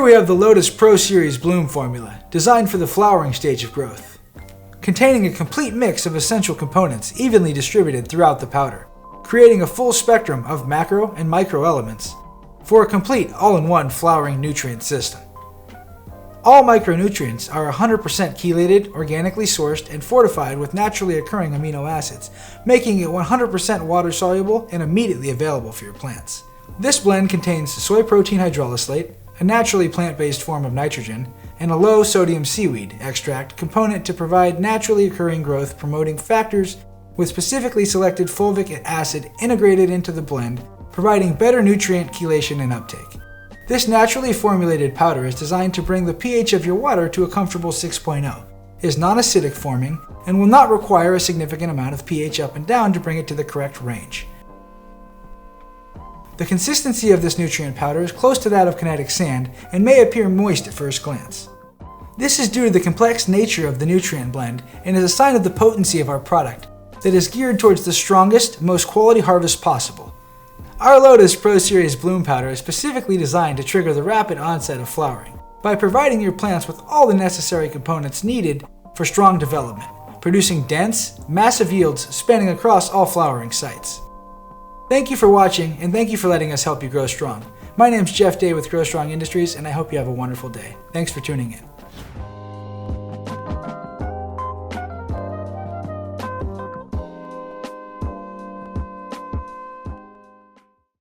Here we have the Lotus Pro Series Bloom formula, designed for the flowering stage of growth, containing a complete mix of essential components evenly distributed throughout the powder, creating a full spectrum of macro and micro elements for a complete all-in-one flowering nutrient system. All micronutrients are 100% chelated, organically sourced, and fortified with naturally occurring amino acids, making it 100% water-soluble and immediately available for your plants. This blend contains soy protein hydrolysate, a naturally plant-based form of nitrogen, and a low-sodium seaweed extract component to provide naturally occurring growth-promoting factors with specifically selected fulvic acid integrated into the blend, providing better nutrient chelation and uptake. This naturally formulated powder is designed to bring the pH of your water to a comfortable 6.0, is non-acidic forming, and will not require a significant amount of pH up and down to bring it to the correct range. The consistency of this nutrient powder is close to that of kinetic sand and may appear moist at first glance. This is due to the complex nature of the nutrient blend and is a sign of the potency of our product that is geared towards the strongest, most quality harvest possible. Our Lotus Pro Series Bloom powder is specifically designed to trigger the rapid onset of flowering by providing your plants with all the necessary components needed for strong development, producing dense, massive yields spanning across all flowering sites. Thank you for watching, and thank you for letting us help you grow strong. My name's Jeff Day with Grow Strong Industries, and I hope you have a wonderful day. Thanks for tuning in.